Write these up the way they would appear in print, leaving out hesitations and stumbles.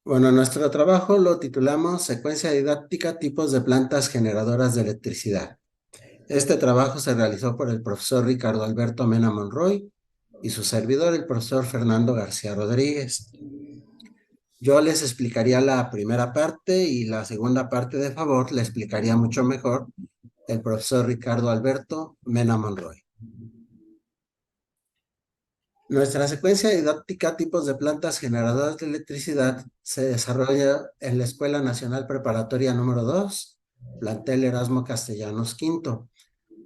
Bueno, nuestro trabajo lo titulamos Secuencia didáctica, tipos de plantas generadoras de electricidad. Este trabajo se realizó por el profesor Ricardo Alberto Mena Monroy y su servidor, el profesor Fernando García Rodríguez. Yo les explicaría la primera parte y la segunda parte de favor le explicaría mucho mejor el profesor Ricardo Alberto Mena Monroy. Nuestra secuencia didáctica tipos de plantas generadoras de electricidad se desarrolla en la Escuela Nacional Preparatoria número 2, plantel Erasmo Castellanos Quinto.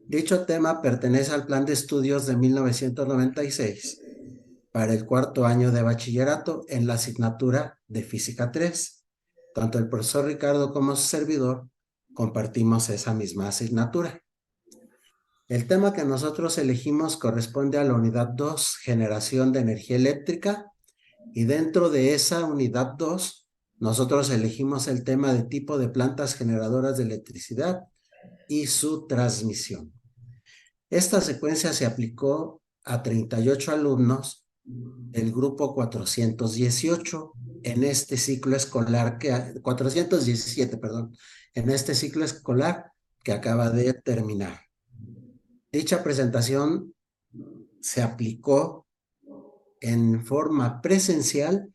Dicho tema pertenece al plan de estudios de 1996 para el cuarto año de bachillerato en la asignatura de Física 3. Tanto el profesor Ricardo como su servidor compartimos esa misma asignatura. El tema que nosotros elegimos corresponde a la unidad 2, generación de energía eléctrica, y dentro de esa unidad 2, nosotros elegimos el tema de tipo de plantas generadoras de electricidad y su transmisión. Esta secuencia se aplicó a 38 alumnos del grupo 418 en este ciclo escolar 417, perdón, en este ciclo escolar que acaba de terminar. Dicha presentación se aplicó en forma presencial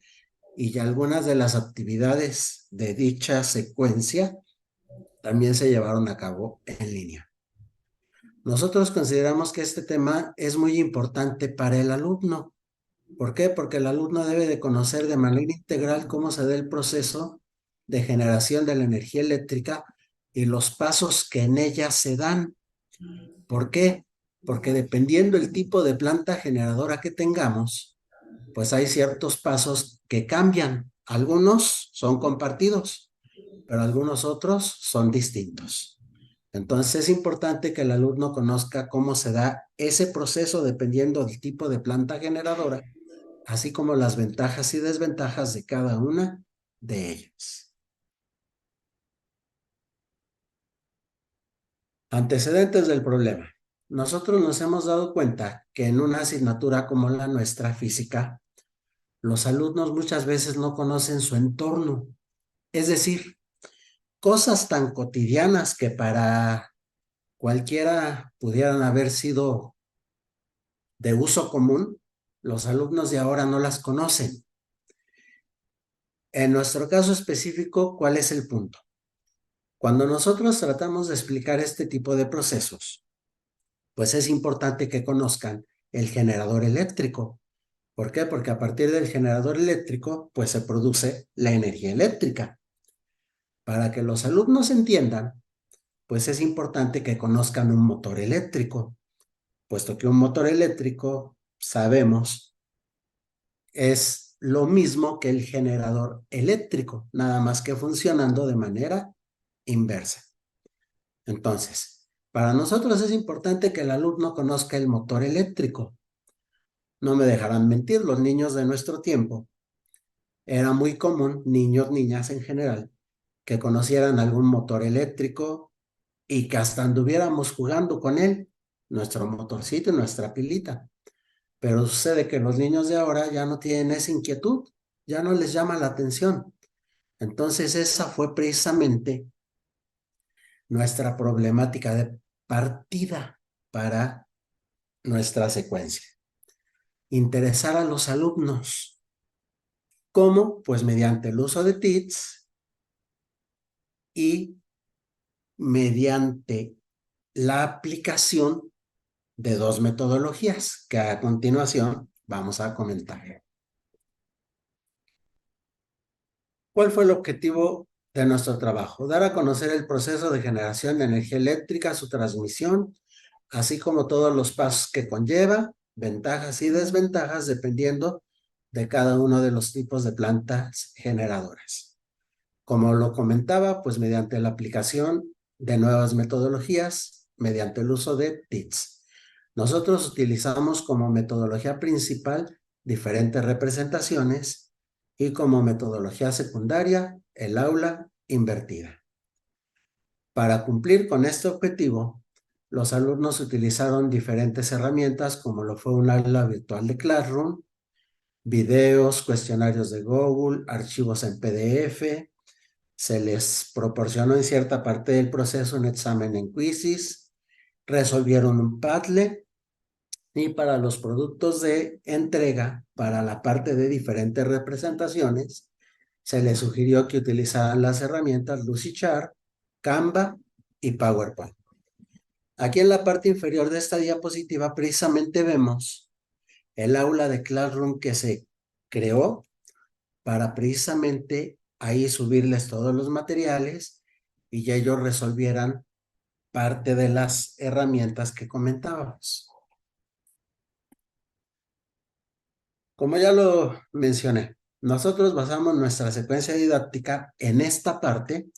y algunas de las actividades de dicha secuencia también se llevaron a cabo en línea. Nosotros consideramos que este tema es muy importante para el alumno. ¿Por qué? Porque el alumno debe de conocer de manera integral cómo se da el proceso de generación de la energía eléctrica y los pasos que en ella se dan. ¿Por qué? Porque dependiendo el tipo de planta generadora que tengamos, pues hay ciertos pasos que cambian. Algunos son compartidos, pero algunos otros son distintos. Entonces es importante que el alumno conozca cómo se da ese proceso dependiendo del tipo de planta generadora, así como las ventajas y desventajas de cada una de ellas. Antecedentes del problema. Nosotros nos hemos dado cuenta que en una asignatura como la nuestra, física, los alumnos muchas veces no conocen su entorno. Es decir, cosas tan cotidianas que para cualquiera pudieran haber sido de uso común, los alumnos de ahora no las conocen. En nuestro caso específico, ¿cuál es el punto? Cuando nosotros tratamos de explicar este tipo de procesos, pues es importante que conozcan el generador eléctrico. ¿Por qué? Porque a partir del generador eléctrico, pues se produce la energía eléctrica. Para que los alumnos entiendan, pues es importante que conozcan un motor eléctrico, puesto que un motor eléctrico, sabemos, es lo mismo que el generador eléctrico, nada más que funcionando de manera inversa. Entonces, para nosotros es importante que el alumno conozca el motor eléctrico. No me dejarán mentir, los niños de nuestro tiempo, era muy común, niños, niñas en general, que conocieran algún motor eléctrico y que hasta anduviéramos jugando con él, nuestro motorcito y nuestra pilita. Pero sucede que los niños de ahora ya no tienen esa inquietud, ya no les llama la atención. Entonces esa fue precisamente nuestra problemática de partida para nuestra secuencia. Interesar a los alumnos. ¿Cómo? Pues mediante el uso de TITS y mediante la aplicación de dos metodologías que a continuación vamos a comentar. ¿Cuál fue el objetivo de nuestro trabajo? Dar a conocer el proceso de generación de energía eléctrica, su transmisión, así como todos los pasos que conlleva, ventajas y desventajas dependiendo de cada uno de los tipos de plantas generadoras. Como lo comentaba, pues mediante la aplicación de nuevas metodologías, mediante el uso de TITS. Nosotros utilizamos como metodología principal diferentes representaciones y como metodología secundaria el aula invertida. Para cumplir con este objetivo, los alumnos utilizaron diferentes herramientas como lo fue un aula virtual de Classroom, videos, cuestionarios de Google, archivos en PDF. Se les proporcionó en cierta parte del proceso un examen en Quizzes, resolvieron un Padlet y para los productos de entrega, para la parte de diferentes representaciones, se les sugirió que utilizaran las herramientas Lucidchart, Canva y PowerPoint. Aquí en la parte inferior de esta diapositiva precisamente vemos el aula de Classroom que se creó para precisamente ahí subirles todos los materiales y ya ellos resolvieran parte de las herramientas que comentábamos. Como ya lo mencioné, nosotros basamos nuestra secuencia didáctica en esta parte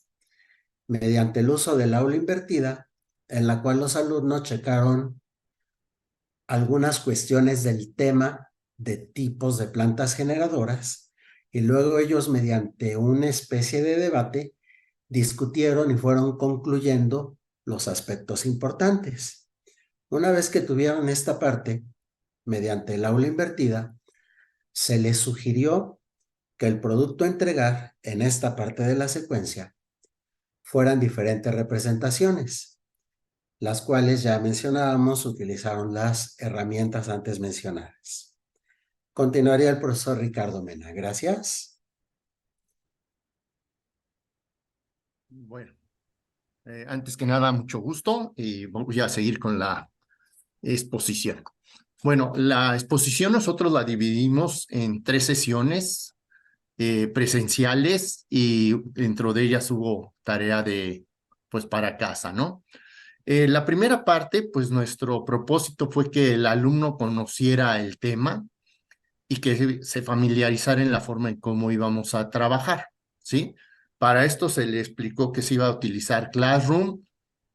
mediante el uso del aula invertida, en la cual los alumnos checaron algunas cuestiones del tema de tipos de plantas generadoras y luego ellos mediante una especie de debate discutieron y fueron concluyendo los aspectos importantes. Una vez que tuvieron esta parte, mediante el aula invertida, se les sugirió que el producto a entregar en esta parte de la secuencia fueran diferentes representaciones, las cuales ya mencionábamos, utilizaron las herramientas antes mencionadas. Continuaría el profesor Ricardo Mena. Gracias. Bueno, antes que nada, mucho gusto y voy a seguir con la exposición. Bueno, la exposición nosotros la dividimos en 3 sesiones presenciales y dentro de ellas hubo tarea pues para casa, ¿no? La primera parte, pues nuestro propósito fue que el alumno conociera el tema y que se familiarizara en la forma en cómo íbamos a trabajar, ¿sí? Para esto se le explicó que se iba a utilizar Classroom,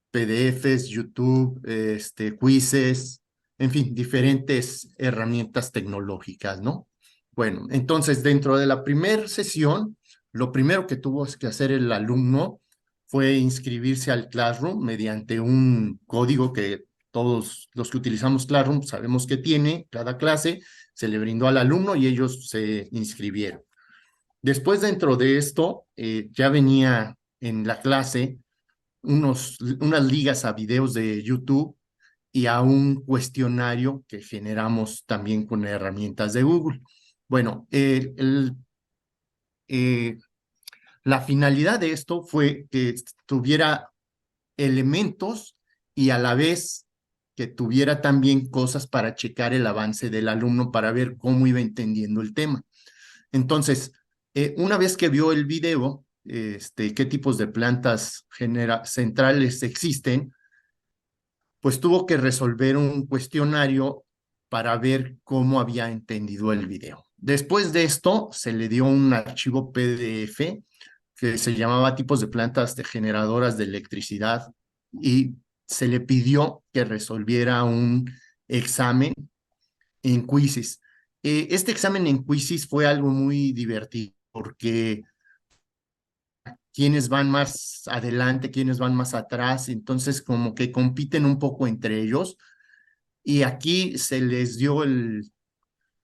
PDFs, YouTube, quizzes, en fin, diferentes herramientas tecnológicas, ¿no? Bueno, entonces dentro de la primera sesión, lo primero que tuvo que hacer el alumno fue inscribirse al Classroom mediante un código que todos los que utilizamos Classroom sabemos que tiene cada clase, se le brindó al alumno y ellos se inscribieron. Después dentro de esto, ya venía en la clase unas ligas a videos de YouTube y a un cuestionario que generamos también con herramientas de Google. Bueno, la finalidad de esto fue que tuviera elementos y a la vez que tuviera también cosas para checar el avance del alumno para ver cómo iba entendiendo el tema. Entonces, una vez que vio el video, qué tipos de plantas centrales existen, pues tuvo que resolver un cuestionario para ver cómo había entendido el video. Después de esto, se le dio un archivo PDF que se llamaba tipos de plantas generadoras de electricidad y se le pidió que resolviera un examen en Quizzes. Este examen en Quizzes fue algo muy divertido porque quiénes van más adelante, quiénes van más atrás, entonces como que compiten un poco entre ellos y aquí se les dio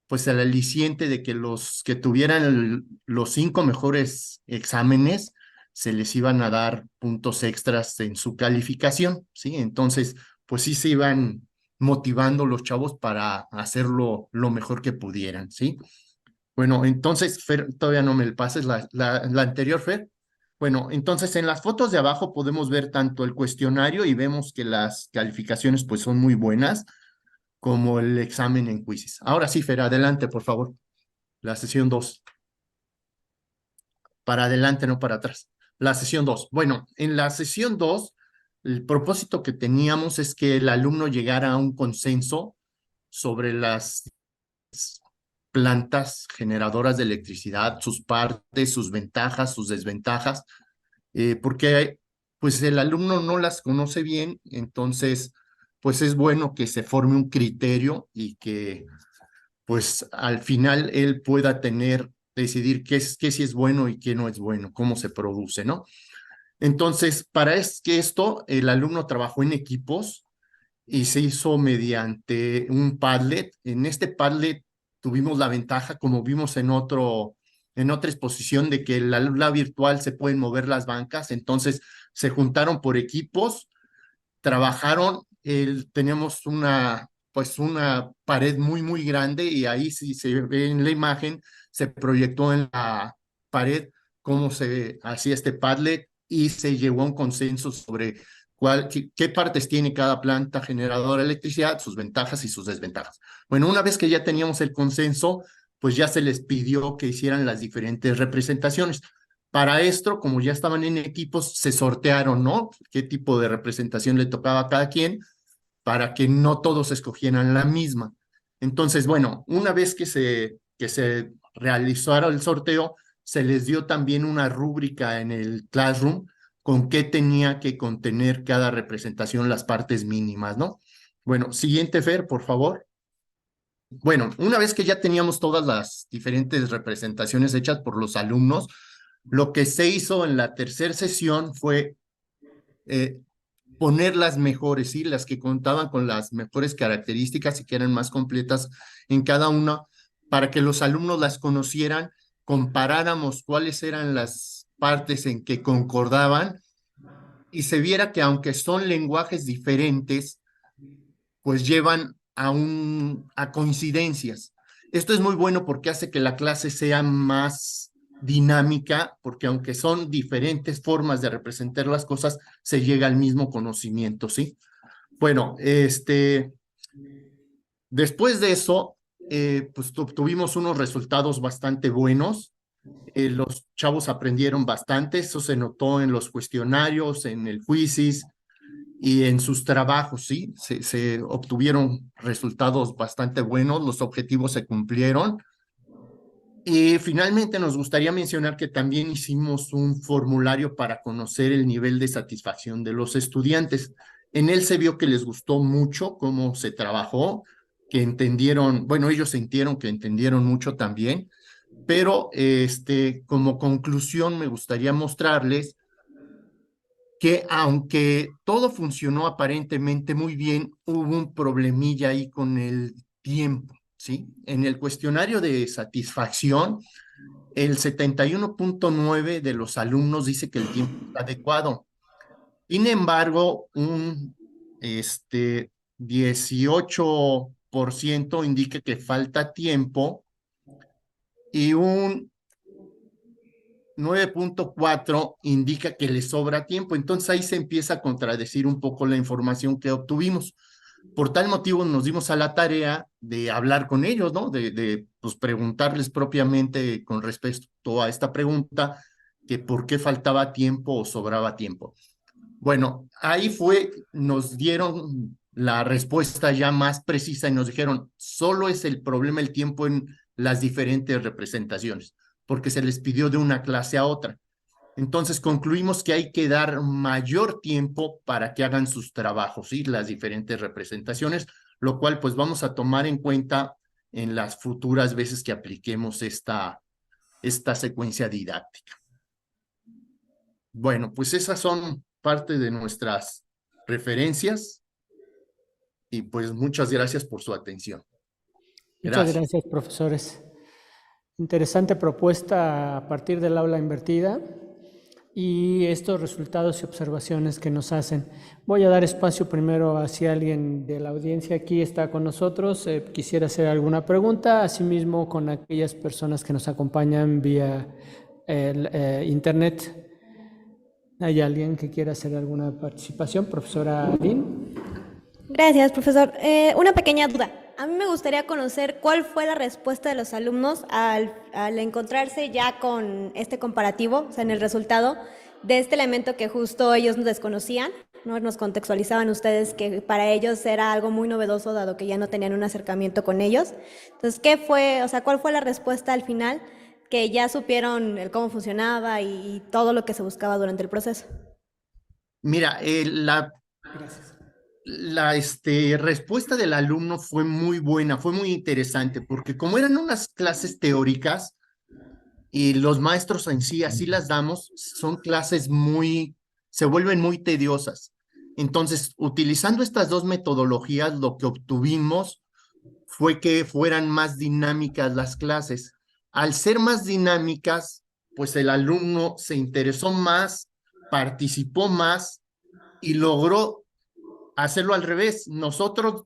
pues el aliciente de que los que tuvieran los 5 mejores exámenes se les iban a dar puntos extras en su calificación, ¿sí? Entonces, pues sí se iban motivando los chavos para hacerlo lo mejor que pudieran, ¿sí? Bueno, entonces, Fer, todavía no me pases la anterior, Fer. Bueno, entonces en las fotos de abajo podemos ver tanto el cuestionario y vemos que las calificaciones pues son muy buenas, como el examen en quizzes. Ahora sí, Fer, adelante, por favor. La sesión 2. Para adelante, no para atrás. La sesión 2. Bueno, en la sesión 2, el propósito que teníamos es que el alumno llegara a un consenso sobre las plantas generadoras de electricidad, sus partes, sus ventajas, sus desventajas, porque pues el alumno no las conoce bien, entonces pues es bueno que se forme un criterio y que pues al final él pueda decidir qué sí es bueno y qué no es bueno, cómo se produce, ¿no? Entonces, para que esto, el alumno trabajó en equipos y se hizo mediante un Padlet. En este Padlet tuvimos la ventaja, como vimos en otra exposición, de que en la aula virtual se pueden mover las bancas. Entonces se juntaron por equipos, trabajaron, tenemos una pared muy, muy grande, y ahí, si se ve en la imagen, se proyectó en la pared cómo se hacía este Padlet, y se llegó a un consenso sobre qué partes tiene cada planta generadora de electricidad, sus ventajas y sus desventajas. Bueno, una vez que ya teníamos el consenso, pues ya se les pidió que hicieran las diferentes representaciones. Para esto, como ya estaban en equipos, se sortearon, ¿no? Qué tipo de representación le tocaba a cada quien, para que no todos escogieran la misma. Entonces, bueno, una vez que se realizó el sorteo, se les dio también una rúbrica en el Classroom con qué tenía que contener cada representación, las partes mínimas, ¿no? Bueno, siguiente, Fer, por favor. Bueno, una vez que ya teníamos todas las diferentes representaciones hechas por los alumnos, lo que se hizo en la tercera sesión fue eh, poner las mejores, ¿sí? Las que contaban con las mejores características y que eran más completas en cada una, para que los alumnos las conocieran, comparáramos cuáles eran las partes en que concordaban, y se viera que, aunque son lenguajes diferentes, pues llevan a coincidencias. Esto es muy bueno porque hace que la clase sea más dinámica, porque aunque son diferentes formas de representar las cosas, se llega al mismo conocimiento, ¿sí? Bueno, después de eso, pues tuvimos unos resultados bastante buenos. Los chavos aprendieron bastante, eso se notó en los cuestionarios, en el quizzes y en sus trabajos, ¿sí? Se obtuvieron resultados bastante buenos, los objetivos se cumplieron. Y finalmente nos gustaría mencionar que también hicimos un formulario para conocer el nivel de satisfacción de los estudiantes. En él se vio que les gustó mucho cómo se trabajó, que entendieron, bueno, ellos sintieron que entendieron mucho también, pero como conclusión me gustaría mostrarles que, aunque todo funcionó aparentemente muy bien, hubo un problemilla ahí con el tiempo, ¿sí? En el cuestionario de satisfacción, el 71.9 de los alumnos dice que el tiempo está adecuado. Sin embargo, un 18% indica que falta tiempo, y un 9.4 indica que le sobra tiempo. Entonces ahí se empieza a contradecir un poco la información que obtuvimos. Por tal motivo nos dimos a la tarea de hablar con ellos, ¿no? Pues, preguntarles propiamente con respecto a esta pregunta, que por qué faltaba tiempo o sobraba tiempo. Bueno, ahí nos dieron la respuesta ya más precisa y nos dijeron: solo es el problema el tiempo en las diferentes representaciones, porque se les pidió de una clase a otra. Entonces concluimos que hay que dar mayor tiempo para que hagan sus trabajos, ¿sí? Las diferentes representaciones, lo cual pues vamos a tomar en cuenta en las futuras veces que apliquemos esta secuencia didáctica. Bueno, pues esas son parte de nuestras referencias, y pues muchas gracias por su atención. Muchas Gracias. gracias, profesores. Interesante propuesta a partir del aula invertida y estos resultados y observaciones que nos hacen. Voy a dar espacio primero a si alguien de la audiencia aquí está con nosotros, quisiera hacer alguna pregunta, asimismo con aquellas personas que nos acompañan vía internet. ¿Hay alguien que quiera hacer alguna participación? Profesora Aline. Gracias, profesor. Una pequeña duda. A mí me gustaría conocer cuál fue la respuesta de los alumnos al encontrarse ya con este comparativo, o sea, en el resultado de este elemento que justo ellos desconocían, ¿no? Nos contextualizaban ustedes que para ellos era algo muy novedoso, dado que ya no tenían un acercamiento con ellos. Entonces, ¿cuál fue la respuesta al final? Que ya supieron cómo funcionaba y todo lo que se buscaba durante el proceso. Mira, Gracias. la respuesta del alumno fue muy buena, fue muy interesante, porque como eran unas clases teóricas y los maestros en sí así las damos, son clases se vuelven muy tediosas. Entonces, utilizando estas dos metodologías, lo que obtuvimos fue que fueran más dinámicas las clases. Al ser más dinámicas, pues el alumno se interesó más, participó más y logró hacerlo al revés. Nosotros,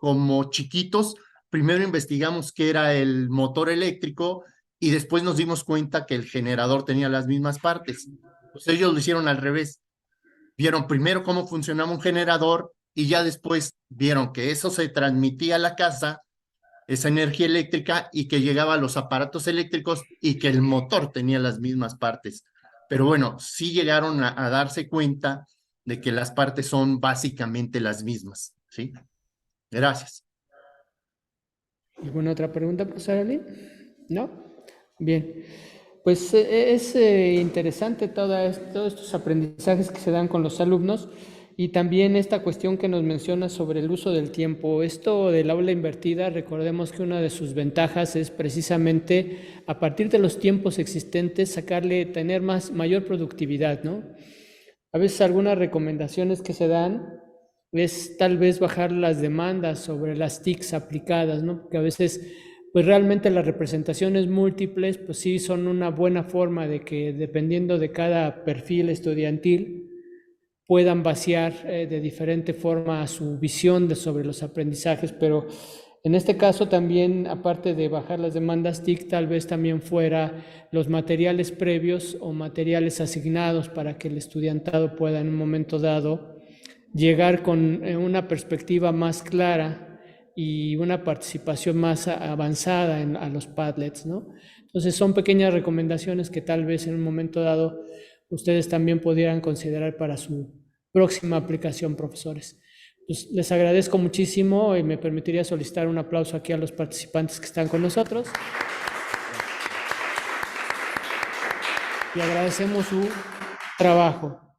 como chiquitos, primero investigamos qué era el motor eléctrico y después nos dimos cuenta que el generador tenía las mismas partes. Pues ellos lo hicieron al revés. Vieron primero cómo funcionaba un generador y ya después vieron que eso se transmitía a la casa, esa energía eléctrica, y que llegaba a los aparatos eléctricos y que el motor tenía las mismas partes. Pero bueno, sí llegaron a darse cuenta de que las partes son básicamente las mismas, ¿sí? Gracias. ¿Alguna otra pregunta, profesora Ali? ¿No? Bien. Pues es interesante todos estos aprendizajes que se dan con los alumnos y también esta cuestión que nos menciona sobre el uso del tiempo. Esto del aula invertida, recordemos que una de sus ventajas es precisamente a partir de los tiempos existentes tener mayor productividad, ¿no? A veces algunas recomendaciones que se dan es tal vez bajar las demandas sobre las TICs aplicadas, ¿no? Porque a veces pues realmente las representaciones múltiples, pues sí son una buena forma de que dependiendo de cada perfil estudiantil puedan vaciar de diferente forma su visión sobre los aprendizajes, pero en este caso también, aparte de bajar las demandas TIC, tal vez también fuera los materiales previos o materiales asignados para que el estudiantado pueda en un momento dado llegar con una perspectiva más clara y una participación más avanzada a los Padlets, ¿no? Entonces son pequeñas recomendaciones que tal vez en un momento dado ustedes también pudieran considerar para su próxima aplicación, profesores. Pues les agradezco muchísimo y me permitiría solicitar un aplauso aquí a los participantes que están con nosotros. Y agradecemos su trabajo.